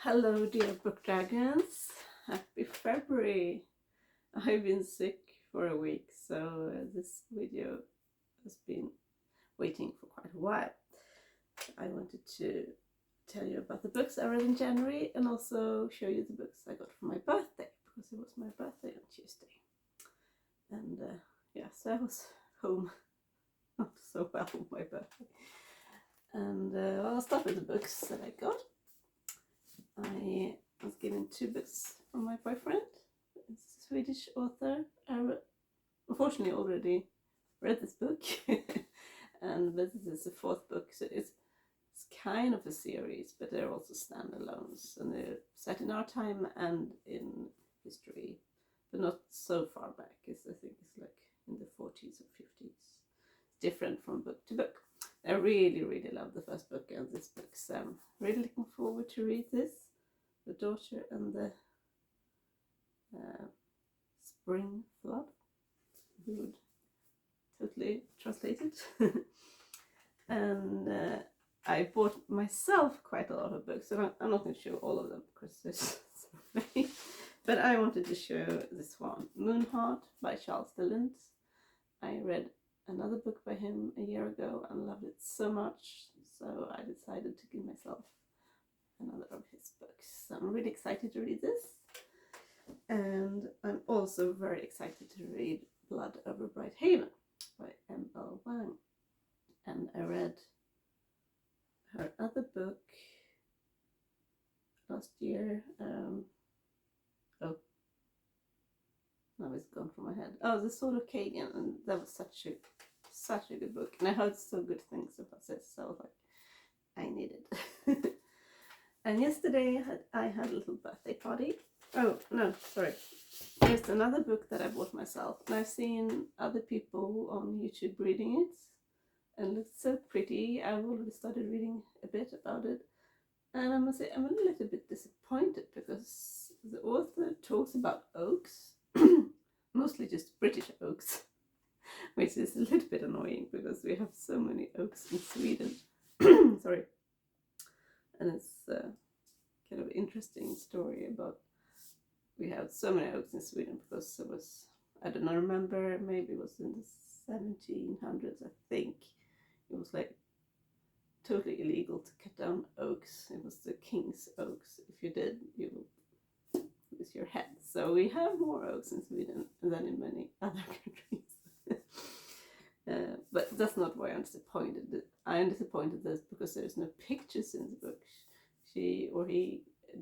Hello, dear book dragons. Happy February. I've been sick for a week, so this video has been waiting for quite a while. I wanted to tell you about the books I read in January and also show you the books I got for my birthday, because it was my birthday on Tuesday. And so I was home not so well on my birthday. And I'll start with the books that I got. I was given 2 books from my boyfriend. It's a Swedish author. I unfortunately already read this book, and this is the 4th book, so it's kind of a series, but they're also standalones, and they're set in our time and in history, but not so far back. I think it's like in the 40s or 50s. It's different from book to book. I really love the first book and this book, so I'm really looking forward to read this. The Daughter and the Spring Flood. We would totally translate it. And I bought myself quite a lot of books, and I'm not going to show all of them because there's so many. But I wanted to show this one, Moonheart by Charles DeLint. I read another book by him a year ago and loved it so much, so I decided to give myself another of his books. So I'm really excited to read this, and I'm also very excited to read Blood Over Bright Haven by M.L. Wang. And I read her other book last year. Now it's gone from my head. The Sword of Kagan, and that was such a good book, and I heard so good things about this, so I was like, I need it. And yesterday I had a little birthday party. Oh no, sorry. Here's another book that I bought myself, and I've seen other people on YouTube reading it, and it looks so pretty. I've already started reading a bit about it, and I must say I'm a little bit disappointed because the author talks about oaks, mostly just British oaks, which is a little bit annoying because we have so many oaks in Sweden. Sorry. And it's kind of interesting story about, we have so many oaks in Sweden because it was, I don't know, remember, maybe it was in the 1700s, I think. It was like totally illegal to cut down oaks. It was the king's oaks. If you did, you would lose your head. So we have more oaks in Sweden than in many other countries. But that's not why I'm disappointed. I am disappointed this because there's no pictures in the book. He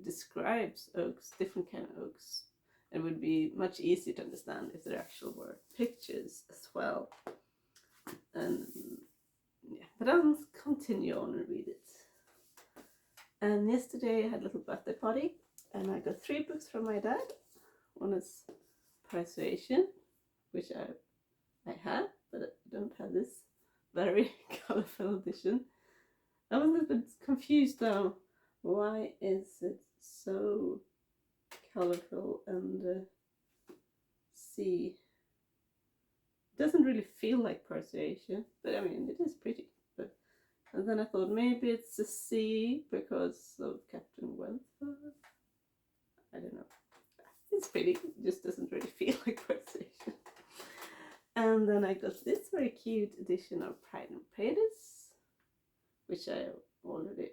describes oaks, different kind of oaks. It would be much easier to understand if there actually were pictures as well. And yeah, but I'll continue on and read it. And yesterday I had a little birthday party, and I got 3 books from my dad. One is Persuasion, which I have, but I don't have this very colorful edition. I was a little bit confused now. Why is it so colorful and see? It doesn't really feel like Persuasion, but I mean, it is pretty. And then I thought maybe it's a sea because of Captain Wentworth. I don't know. It's pretty, it just doesn't really feel like Persuasion. And then I got this very cute edition of Pride and Prejudice, which I already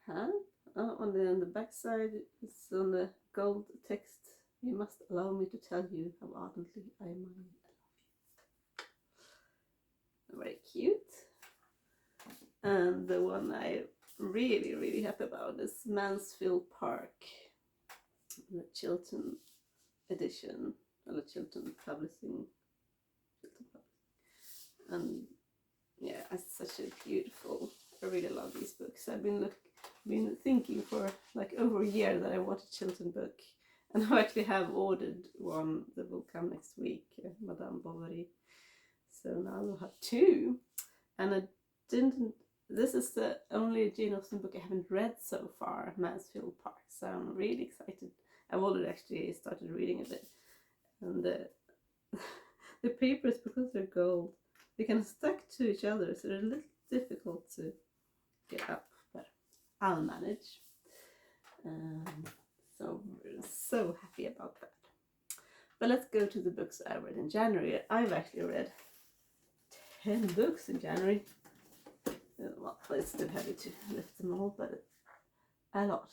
have. On the back side, it's on the gold text. You must allow me to tell you how ardently I love you. Very cute. And the one I'm really happy about is Mansfield Park, the Chilton edition, or the Chilton Publishing. And yeah, it's such a beautiful, I really love these books. I've been thinking for like over a year that I want a Chilton book, and I actually have ordered one that will come next week, Madame Bovary. So now I will have 2, and this is the only Jane Austen book I haven't read so far, Mansfield Park, so I'm really excited. I've already actually started reading a bit, and the papers, because they're gold, they kind of stuck to each other, so they're a little difficult to get up, but I'll manage. Um, so happy about that. But let's go to the books I read in January. I've actually read 10 books in January. Well, it's still heavy to lift them all, but a lot.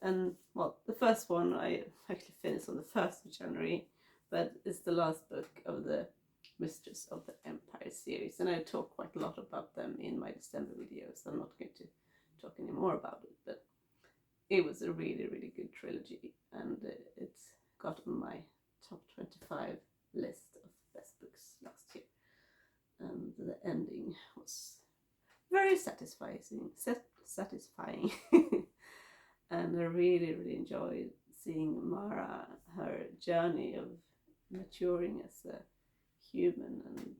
And well, the first one I actually finished on the 1st of January, but it's the last book of the Mistress of the Empire series, and I talk quite a lot about them in my December videos. So I'm not going to talk any more about it, but it was a really, really good trilogy, and it's got on my top 25 list of best books last year. And the ending was very satisfying. And I really, really enjoyed seeing Mara, her journey of maturing as a human and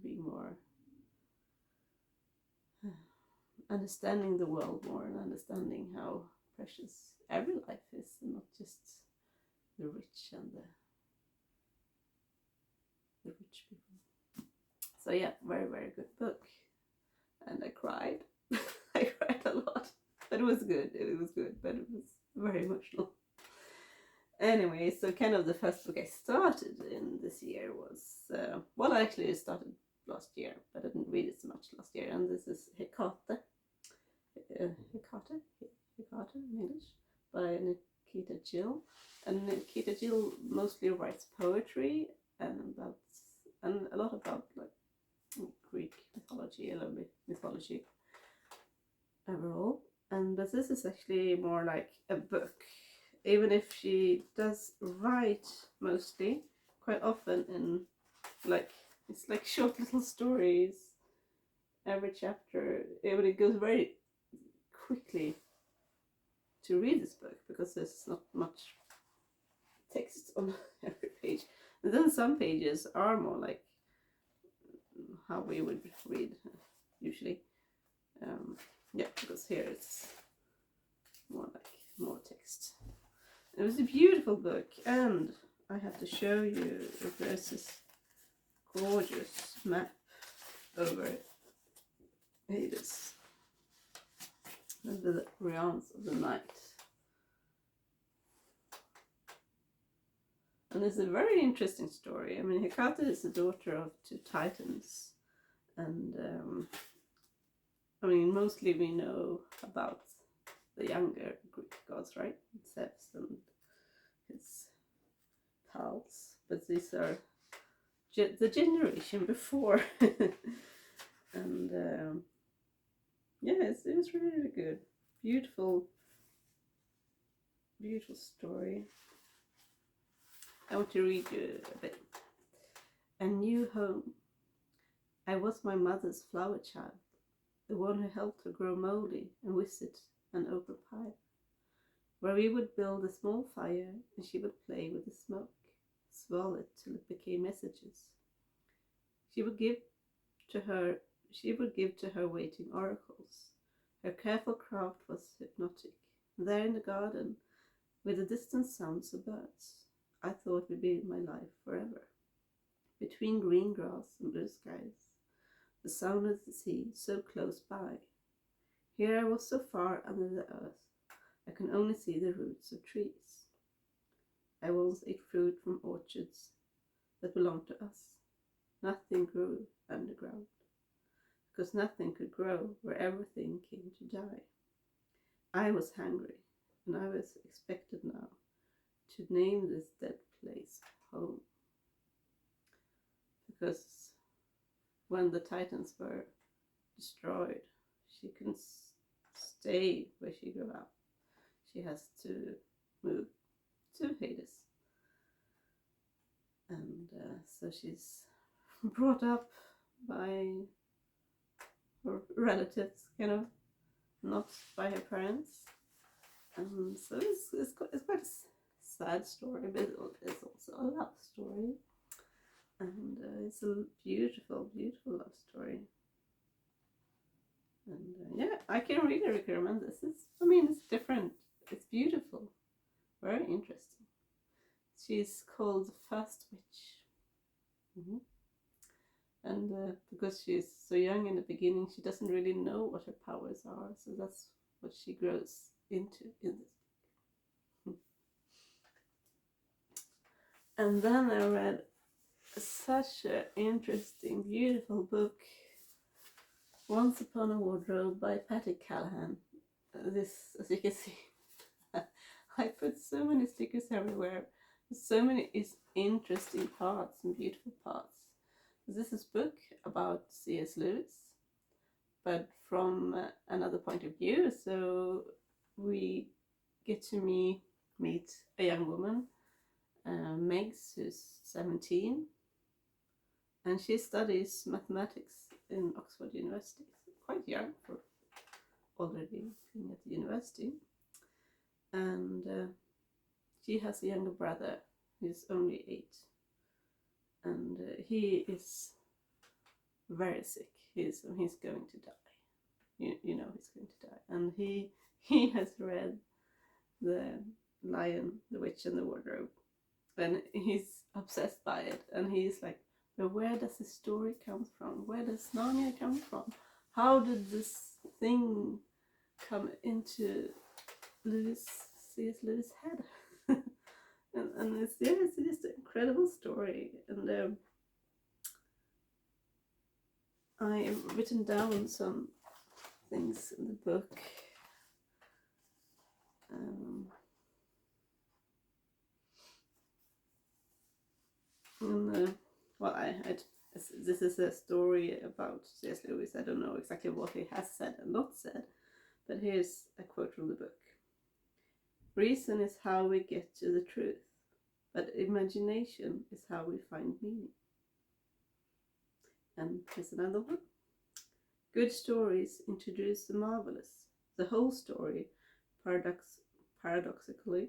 being more understanding the world more and understanding how precious every life is, and not just the rich and the rich people. So yeah, very, very good book. And I cried. I cried a lot. But it was good. It was good, but it was very emotional. Anyway, so kind of the first book I started in this year was, well, actually I started last year, but I didn't read it so much last year. And this is Hecate. Hecate in English, by Nikita Gill. And Nikita Gill mostly writes poetry and a lot about like Greek mythology, a little bit mythology overall. And but this is actually more like a book, even if she does write mostly quite often in like, it's like short little stories every chapter. It goes very quickly to read this book because there's not much text on every page. And then some pages are more like how we would read usually. Yeah, because here it's more text. It was a beautiful book, and I have to show you that there's this gorgeous map over Hades, the realms of the night. And it's a very interesting story. I mean, Hecate is the daughter of 2 titans, and I mean, mostly we know about the younger Greek gods, right? Zeus and his pals, but these are the generation before. And yeah, it was really, really good. Beautiful story. I want to read you a bit. A new home. I was my mother's flower child, the one who helped her grow moldy and visit an opal pie, where we would build a small fire and she would play with the smoke, swirl it till it became messages. She would give to her waiting oracles. Her careful craft was hypnotic. There in the garden, with the distant sounds of birds, I thought would be my life forever. Between green grass and blue skies, the sound of the sea so close by. Here I was so far under the earth, I can only see the roots of trees. I once ate fruit from orchards that belonged to us. Nothing grew underground, because nothing could grow where everything came to die. I was hungry, and I was expected now to name this dead place home. Because when the Titans were destroyed, she couldn't stay where she grew up. She has to move to Hades. And so she's brought up by her relatives, kind of, not by her parents. And so it's quite a sad story, but it's also a love story. And it's a beautiful, beautiful love story. And yeah, I can really recommend this. It's different. It's beautiful. Very interesting. She's called the First Witch. And because she's so young in the beginning, she doesn't really know what her powers are. So that's what she grows into in this. And then I read such an interesting, beautiful book, Once Upon a Wardrobe by Patty Callahan. This, as you can see, I put so many stickers everywhere, so many interesting parts and beautiful parts. This is a book about C.S. Lewis, but from another point of view. So we get to meet a young woman, Megs, who's 17, and she studies mathematics in Oxford University. Quite young for already being at the university. And she has a younger brother who's only 8. And he is very sick. He's going to die. You know he's going to die. And he has read The Lion, the Witch and the Wardrobe. And he's obsessed by it. And he's like, but where does this story come from? Where does Narnia come from? How did this thing come into C.S. Lewis' head? and it's just an incredible story. And I've written down some things in the book. This is a story about C.S. Lewis. I don't know exactly what he has said and not said, but here's a quote from the book. Reason is how we get to the truth, but imagination is how we find meaning. And here's another one. Good stories introduce the marvelous. The whole story, paradoxically,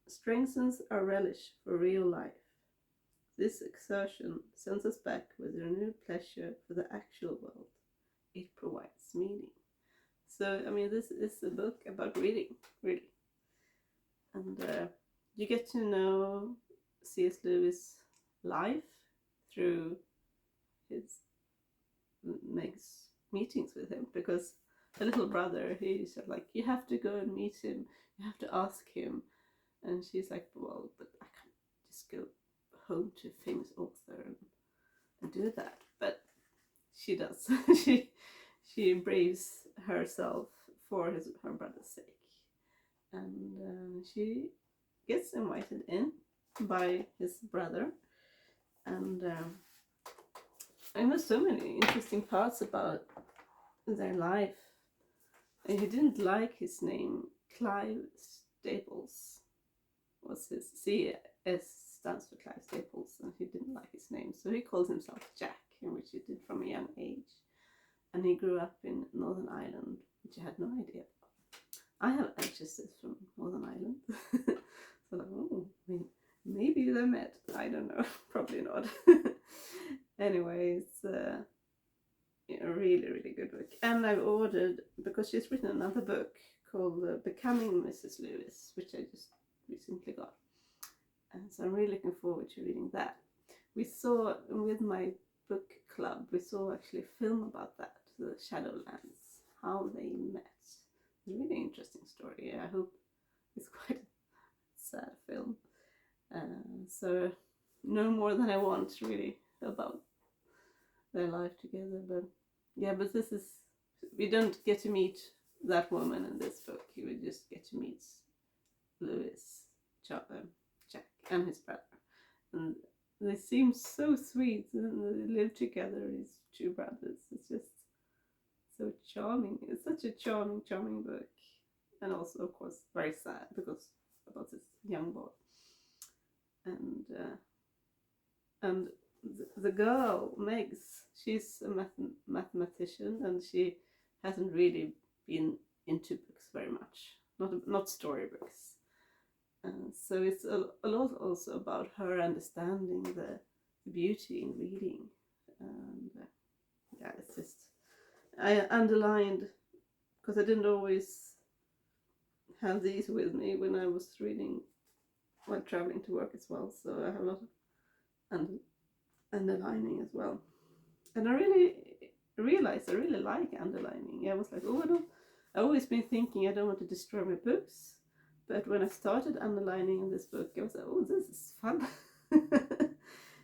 strengthens our relish for real life. This exertion sends us back with renewed pleasure for the actual world. It provides meaning. So, I mean, this is a book about reading, really. And you get to know C.S. Lewis' life through his Meg's meetings with him, because the little brother, he's like, you have to go and meet him, you have to ask him. And she's like, well, but I can't just go home to a famous author and do that. But she does. she braves herself for her brother's sake. And she gets invited in by his brother. And there were so many interesting parts about their life. And he didn't like his name. Clive Staples was his CS stands for Clive Staples, and he didn't like his name, so he called himself Jack, which he did from a young age. And he grew up in Northern Ireland, which I had no idea about. I have ancestors from Northern Ireland, so like, oh, I mean, maybe they met. I don't know, probably not. Anyway, it's a really, really good book. And I've ordered, because she's written another book called Becoming Mrs. Lewis, which I just recently got. And so I'm really looking forward to reading that. We saw, with my book club, we saw actually a film about that, the Shadowlands, how they met. It's a really interesting story. I hope it's quite a sad film. So no more than I want, really, about their life together. But yeah, but this is, we don't get to meet that woman in this book. You would just get to meet Lewis, Jack, and his brother. And they seem so sweet, and they live together, these two brothers. It's just so charming. It's such a charming book. And also, of course, very sad, because about this young boy. And the girl, Megs, she's a mathematician, and she hasn't really been into books very much, not storybooks. So it's a lot also about her understanding the beauty in reading. And yeah, it's just, I underlined, because I didn't always have these with me when I was reading while traveling to work as well. So I have a lot of underlining as well. And I really realized I really like underlining. I was like, oh, I've always been thinking I don't want to destroy my books. But when I started underlining in this book, I was like, oh, this is fun.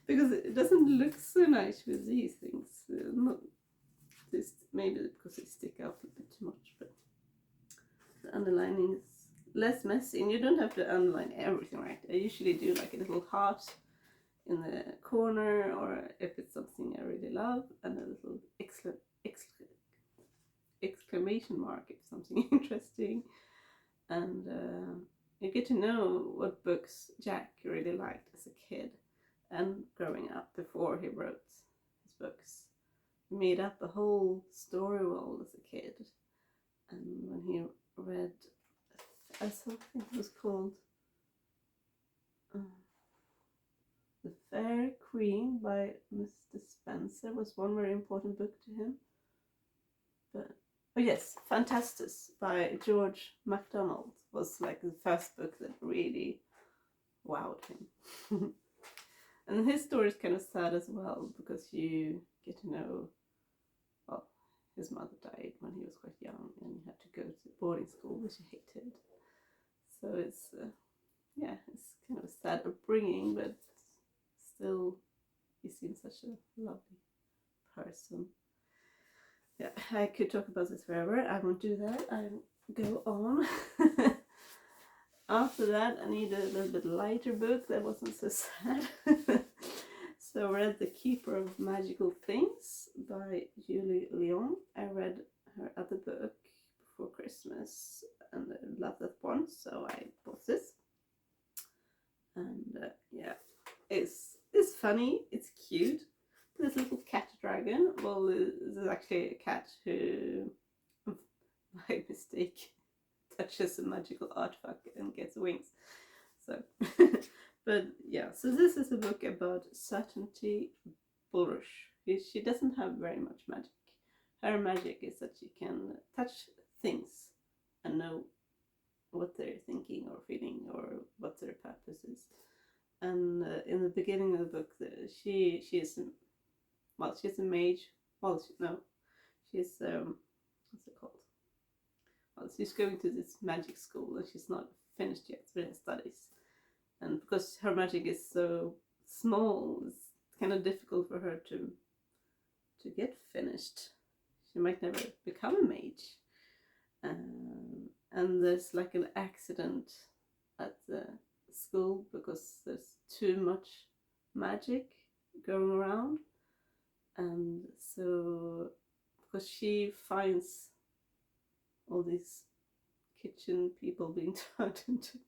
Because it doesn't look so nice with these things. Not this, maybe because they stick out a bit too much, but the underlining is less messy, and you don't have to underline everything, right? I usually do like a little heart in the corner, or if it's something I really love, and a little exclamation mark if something interesting. And you get to know what books Jack really liked as a kid and growing up before he wrote his books. He made up a whole story world as a kid, and when he read, I think it was called The Fair Queen by Mr. Spencer, was one very important book to him. But oh yes, Fantastus by George MacDonald was like the first book that really wowed him. And his story is kind of sad as well, because you get to know, well, his mother died when he was quite young, and he had to go to boarding school, which he hated. So it's it's kind of a sad upbringing, but still, he seems such a lovely person. Yeah, I could talk about this forever. I won't do that. I'll go on. After that, I need a little bit lighter book that wasn't so sad. So I read The Keeper of Magical Things by Julie Leon. I read her other book before Christmas and I loved that one, so I bought this. And yeah, it's funny, it's cute. This little cat dragon, well, this is actually a cat who, by mistake, touches a magical artifact and gets wings. So, but yeah, so this is a book about Certainty Bulrush. She doesn't have very much magic. Her magic is that she can touch things and know what they're thinking or feeling or what their purpose is. And in the beginning of the book, she is she's a mage. Well, she's what's it called? Well, she's going to this magic school and she's not finished yet with her studies. And because her magic is so small, it's kind of difficult for her to get finished. She might never become a mage. And there's like an accident at the school because there's too much magic going around. And so, because she finds all these kitchen people being turned into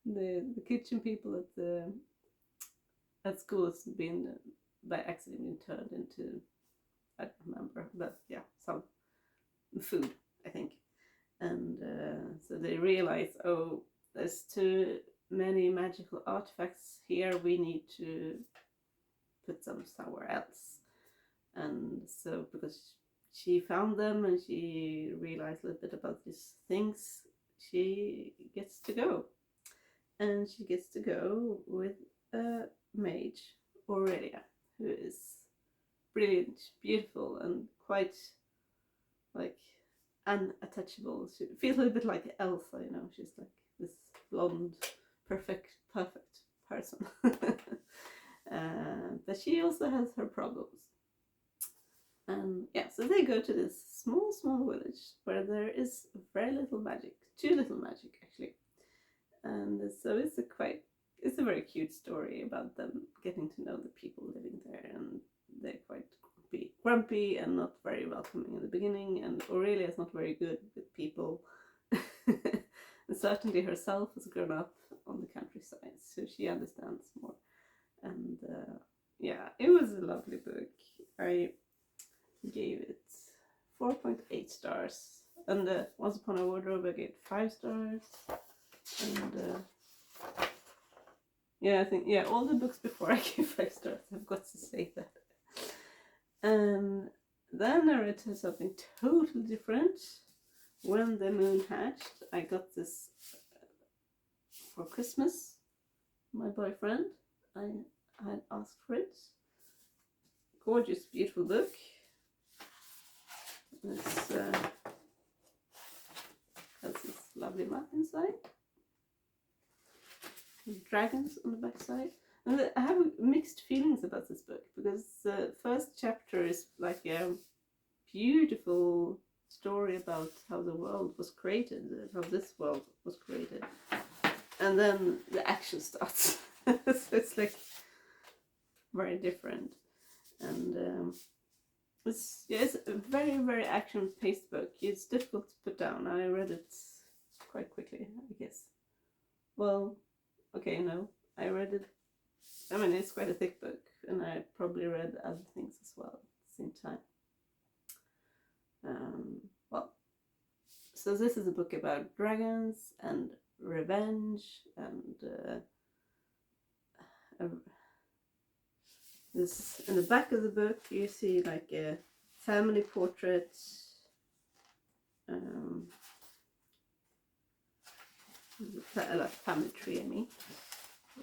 the kitchen people at school has been by accident been turned into, I don't remember, but yeah, some food, I think. And so they realize, oh, there's too many magical artifacts here, we need to put them somewhere else. And so because she found them and she realized a little bit about these things, she gets to go. And she gets to go with a mage, Aurelia, who is brilliant, beautiful, and quite like unattachable. She feels a little bit like Elsa, you know, she's like this blonde, perfect person. But she also has her problems. And yeah, so they go to this small village where there is very little magic, too little magic actually. And so it's a very cute story about them getting to know the people living there, and they're quite grumpy and not very welcoming in the beginning, and Aurelia is not very good with people. And certainly herself has grown up on the countryside, so she understands more. And yeah, it was a lovely book. I gave it 4.8 stars, and Once Upon a Wardrobe I gave 5 stars. And yeah, I think, yeah, all the books before I gave 5 stars, I've got to say that. And then I read something totally different. When the Moon Hatched. I got this for Christmas. My boyfriend, I had asked for it gorgeous, beautiful book. It's has this lovely map inside. Dragons on the back side. And I have mixed feelings about this book, because the first chapter is like a beautiful story about how the world was created, how this world was created. And then the action starts. So it's like very different. And it's a very, very action-paced book. It's difficult to put down. I read it quite quickly, I guess. Well, okay, no. I read it. I mean, it's quite a thick book, and I probably read other things as well at the same time. Well, so this is a book about dragons and revenge, and this in the back of the book you see like a family portrait, like family tree. I mean,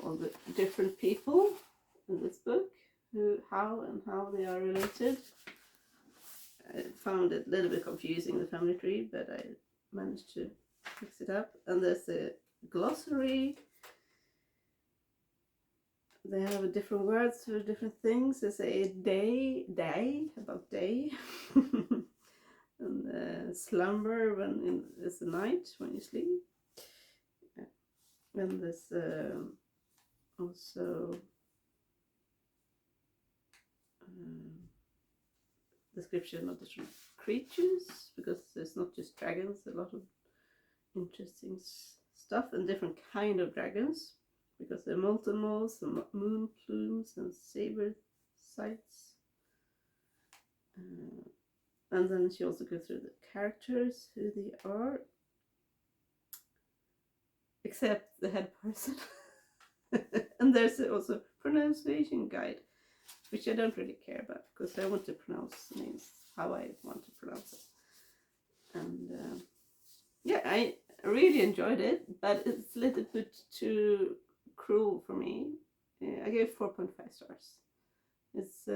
all the different people in this book, how they are related. I found it a little bit confusing, the family tree, but I managed to fix it up. And there's a glossary. They have different words for different things. They say day, about day. And slumber it's the night when you sleep. And there's also description of different creatures, because there's not just dragons, a lot of interesting stuff, and different kind of dragons, because there are molten moles, and moon plumes, and saber sights. And then she also goes through the characters, who they are, except the head person. And there's also pronunciation guide, which I don't really care about, because I want to pronounce names how I want to pronounce it. And yeah, I really enjoyed it, but it's a little bit too cruel for me. I gave 4.5 stars. It's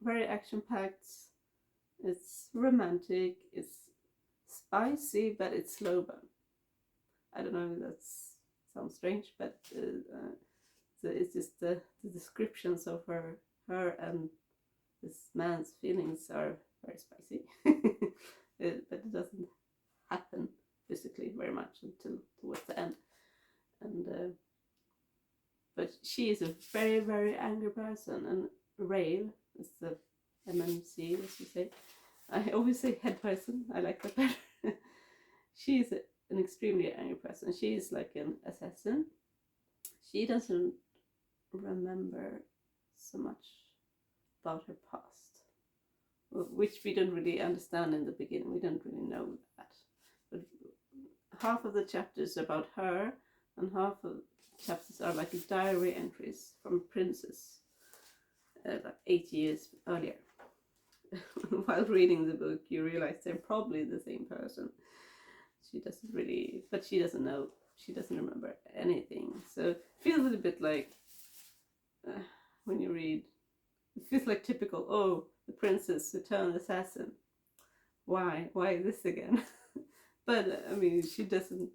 very action-packed, it's romantic, it's spicy, but it's slow burn. I don't know if that sounds strange, but it's just the descriptions of her and this man's feelings are very spicy. But it doesn't happen physically very much until towards the end. And but she is a very, very angry person, and Rail is the MMC, as you say. I always say head person, I like that better. She is an extremely angry person. She is like an assassin. She doesn't remember so much about her past, which we don't really understand in the beginning. We don't really know that. But half of the chapters about her, and half of the chapters are like diary entries from princess like 8 years earlier. While reading the book, you realize they're probably the same person. She doesn't really, but she doesn't know. She doesn't remember anything. So it feels a little bit like when you read, it feels like typical, oh, the princess who turned assassin. Why this again? But I mean, she doesn't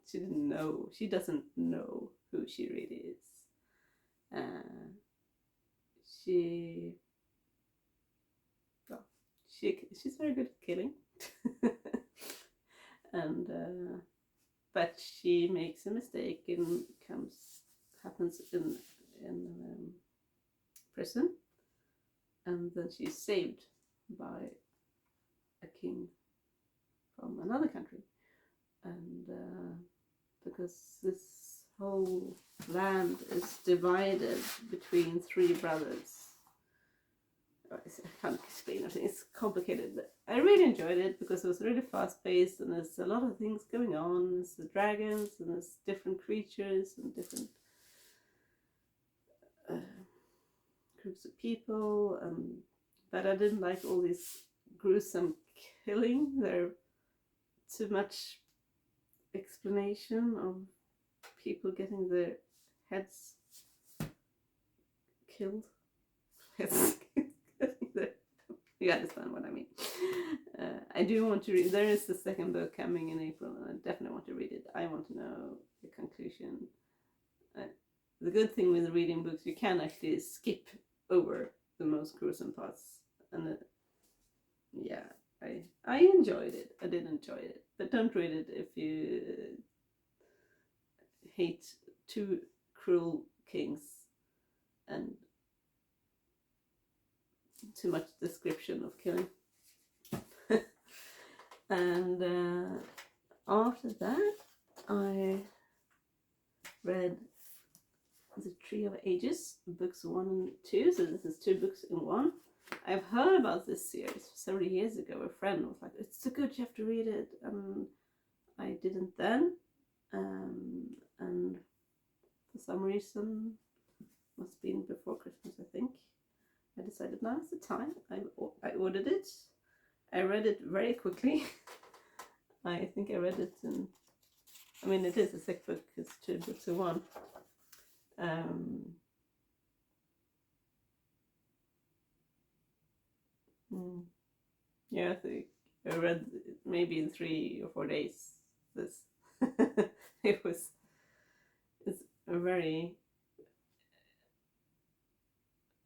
know who she really is. She's very good at killing. And but she makes a mistake and happens in prison, and then she's saved by a king from another country, and because this whole land is divided between 3 brothers. I can't explain it. It's complicated, but I really enjoyed it because it was really fast-paced, and there's a lot of things going on. There's the dragons, and there's different creatures and different groups of people. But I didn't like all this gruesome killing. There's too much explanation of people getting their heads killed. You understand what I mean. I do want to read. There is the second book coming in April, and I definitely want to read it. I want to know the conclusion. The good thing with reading books, you can actually skip over the most gruesome parts, and yeah, I enjoyed it. I did enjoy it, but don't read it if you hate two cruel kings and too much description of killing. And after that, I read The Tree of Ages, books 1 and 2. So this is 2 books in one. I've heard about this series several years ago. A friend was like, "It's so good, you have to read it," and I didn't then. And for some reason, must have been before Christmas, I think, I decided now is the time. I ordered it. I read it very quickly. I think I read it in, I mean, it is a thick book, it's 2 books in one. Yeah, I think I read it maybe in 3 or 4 days. This it's a very,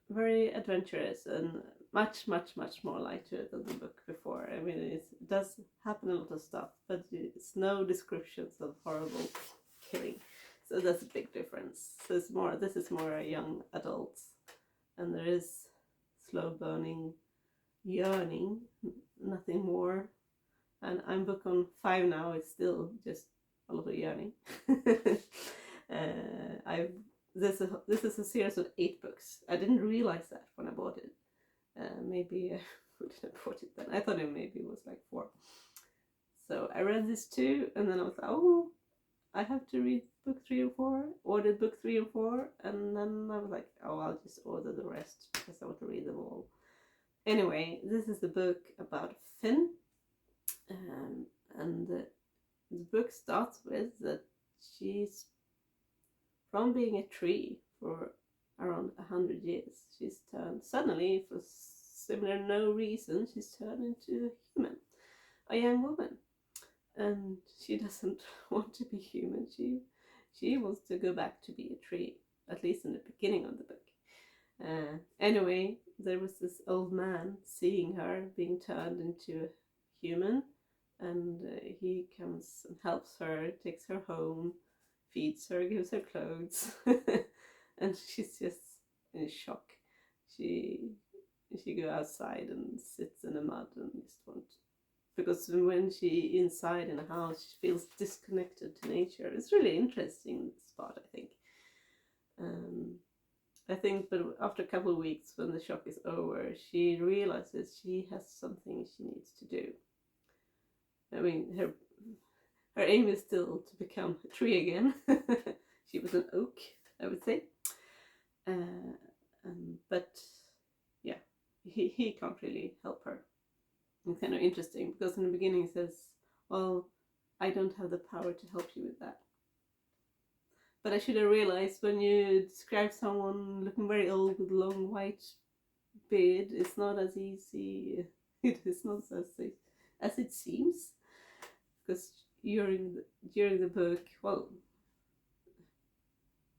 very adventurous and much more lighter than the book before. I mean, it does happen a lot of stuff, but it's no descriptions of horrible killing. So that's a big difference. So it's more, this is more a young adult, and there is slow burning yearning, nothing more. And I'm book on 5 now. It's still just a lot of yearning. This is a series of 8 books. I didn't realize that when I bought it. Maybe I wouldn't have bought it then. I thought it maybe was like 4. So I read this 2, and then I was like, oh, I have to read book 3 and 4. Ordered book 3 and 4, and then I was like, oh, I'll just order the rest because I want to read them all. Anyway, this is the book about Finn, and the book starts with that she's, from being a tree for around 100 years, she's turned suddenly, for similar no reason, she's turned into a human, a young woman, and she doesn't want to be human. She wants to go back to be a tree, at least in the beginning of the book. Anyway, there was this old man seeing her being turned into a human, and he comes and helps her, takes her home, feeds her, gives her clothes, and she's just in shock. She go outside and sits in the mud and just wants, because when she inside in a house, she feels disconnected to nature. It's really interesting, this part, I think. But after a couple of weeks, when the shock is over, she realizes she has something she needs to do. I mean, her aim is still to become a tree again. She was an oak, I would say. But yeah, he can't really help her. It's kind of interesting because in the beginning he says, well, I don't have the power to help you with that. But I should have realized, when you describe someone looking very old with long white beard, it's not as easy. It is not as it seems, because during the book, well,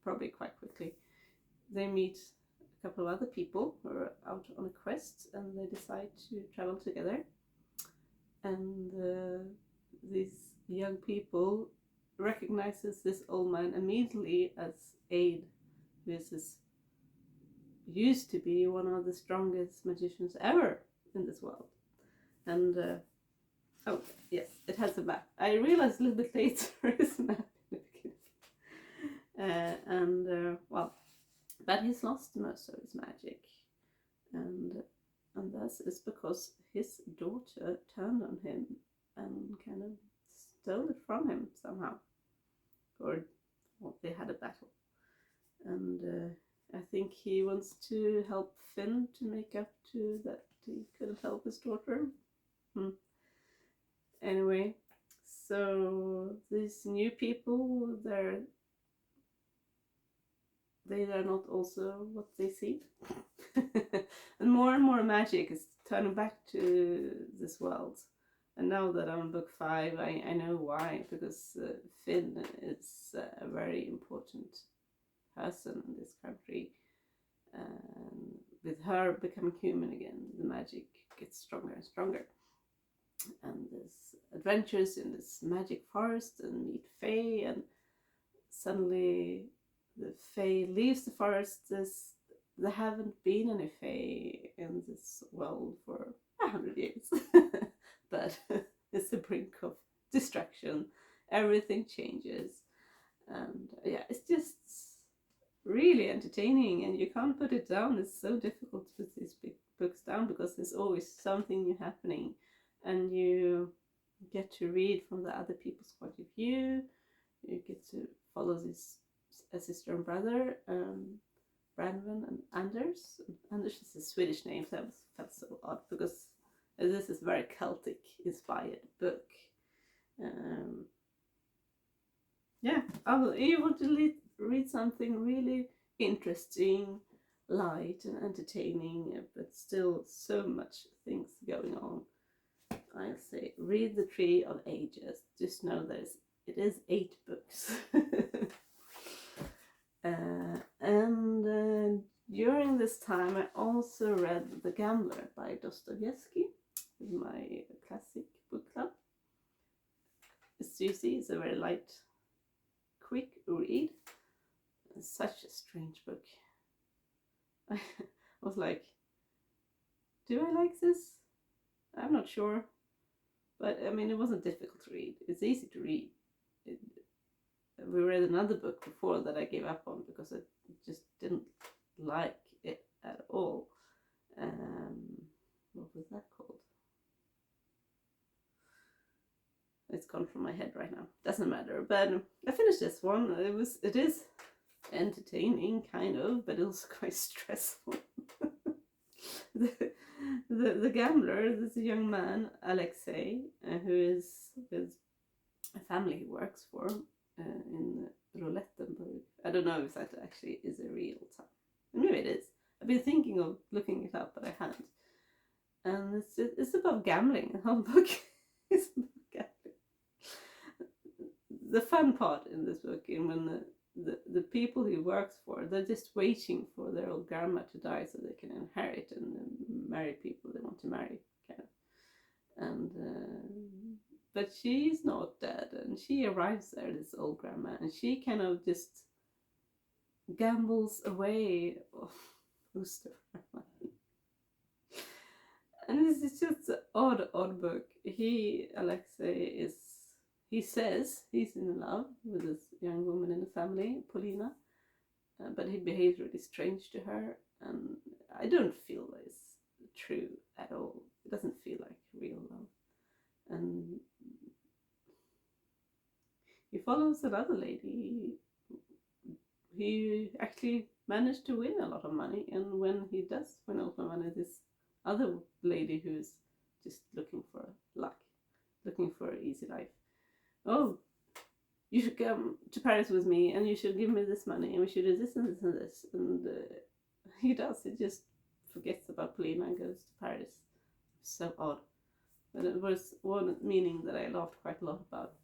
probably quite quickly, they meet a couple of other people who are out on a quest, and they decide to travel together. And these young people recognizes this old man immediately as Aid, who used to be one of the strongest magicians ever in this world. And oh yes, it has a map. I realized a little bit later it's a map in the beginning. Well, but he's lost most of his magic, and this is because his daughter turned on him and kind of stole it from him somehow. Or well, they had a battle, and I think he wants to help Finn to make up to that he couldn't help his daughter. Anyway, so these new people, they are not also what they seem. and more magic is turning back to this world. And now that I'm on book 5, I know why, because Finn is a very important person in this country. And with her becoming human again, the magic gets stronger and stronger. And there's adventures in this magic forest and meet Fae, and suddenly the Fae leaves the forest. There haven't been any Fae in this world for 100 years. But it's the brink of destruction. Everything changes. And yeah, it's just really entertaining, and you can't put it down. It's so difficult to put these big books down because there's always something new happening, and you get to read from the other people's point of view. You get to follow this sister and brother, Brandon and Anders. Anders is a Swedish name, so it felt so odd because this is a very Celtic inspired book. Yeah, you want to read something really interesting, light and entertaining, but still so much things going on. I'll say read The Tree of Ages. Just know that it is 8 books. And during this time I also read The Gambler by Dostoevsky with my classic book club. As you see, it's a very light, quick read. It's such a strange book. I was like, do I like this? I'm not sure. But I mean, it wasn't difficult to read. It's easy to read. We read another book before that I gave up on because I just didn't like it at all. What was that called? It's gone from my head right now. Doesn't matter. But I finished this one. It is entertaining, kind of, but also quite stressful. The gambler, this young man, Alexei, who is with a family he works for in Rolettenburg. I don't know if that actually is a real town. Maybe it is. I've been thinking of looking it up, but I hadn't. And it's about gambling. The whole book is about gambling. The fun part in this book, and when the people he works for, they're just waiting for their old grandma to die so they can inherit and marry people they want to marry, kind of. And but she's not dead, and she arrives there, this old grandma, and she kind of just gambles away most of her money. And this is just an odd book. Alexei he says he's in love with this young woman in the family, Polina, but he behaves really strange to her, and I don't feel that it's true at all. It doesn't feel like real love. And he follows another lady. He actually managed to win a lot of money, and when he does win a lot of money, this other lady who's just looking for luck, looking for an easy life. Oh, you should come to Paris with me, and you should give me this money, and we should do this and this and this. And he does. He just forgets about Polina and goes to Paris. So odd. But it was one meaning that I laughed quite a lot about.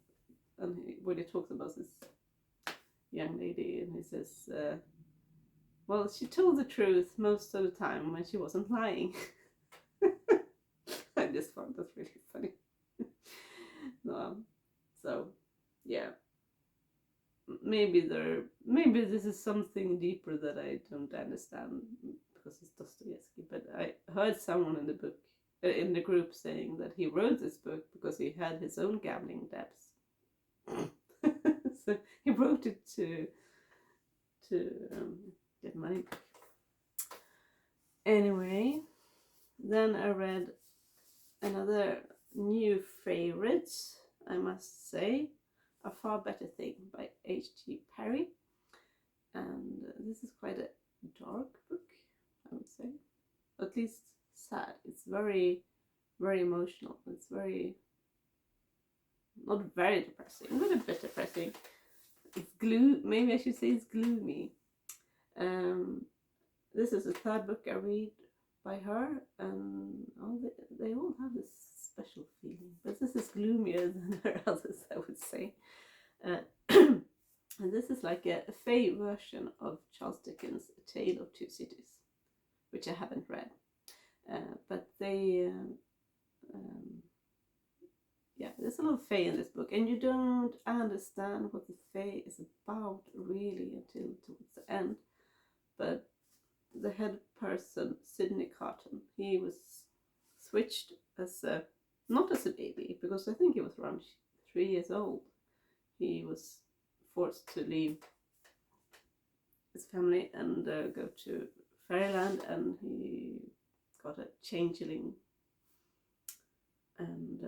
And when he talks about this young lady, and he says, well, she told the truth most of the time when she wasn't lying. I just found that really funny. So, yeah. Maybe this is something deeper that I don't understand because it's Dostoevsky. But I heard someone in the book, in the group, saying that he wrote this book because he had his own gambling debts. So he wrote it to get money back. Anyway, then I read another new favorite, I must say, A Far Better Thing by H.G. Parry. And this is quite a dark book, I would say. At least sad. It's very, very emotional. It's very, not very depressing, but a bit depressing. It's maybe I should say it's gloomy. this is the third book I read by her, and they all have this special feeling. But this is gloomier than her others, I would say. And this is like a Fae version of Charles Dickens' A Tale of Two Cities, which I haven't read. But they, yeah, there's a lot of Fae in this book, and you don't understand what the Fae is about really until towards the end. But the head person, Sidney Carton, he was switched as a, not as a baby, because I think he was around 3 years old. He was forced to leave his family and go to Fairyland, and he got a changeling. And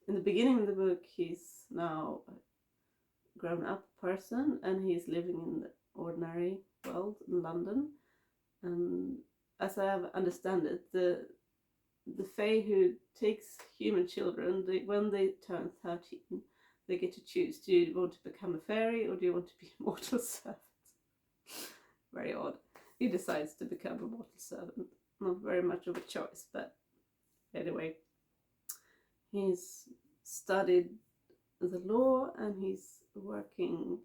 in the beginning of the book, he's now a grown-up person, and he's living in the ordinary world in London. And as I understand it, the Fae who takes human children, when they turn 13, they get to choose. Do you want to become a fairy, or do you want to be a mortal servant? Very odd. He decides to become a mortal servant. Not very much of a choice, but anyway. He's studied the law, and he's working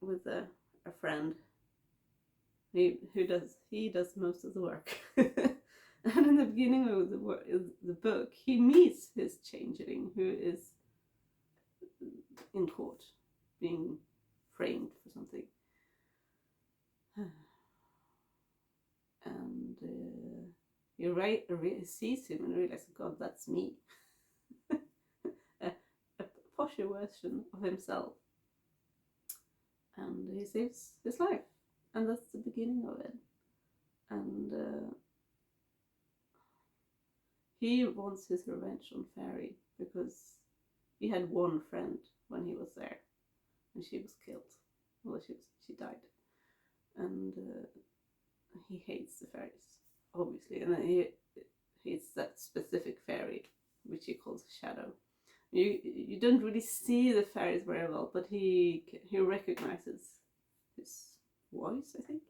with a friend who does most of the work. And in the beginning of the book, he meets his changeling, who is in court, being framed for something. And he sees him and realizes, God, that's me. a posher version of himself. And he saves his life. And that's the beginning of it. And he wants his revenge on Fairy, because he had one friend when he was there, and she was killed. Well, she died. And he hates the fairies, obviously, and he hates that specific fairy, which he calls Shadow. You don't really see the fairies very well, but he recognizes his voice, I think.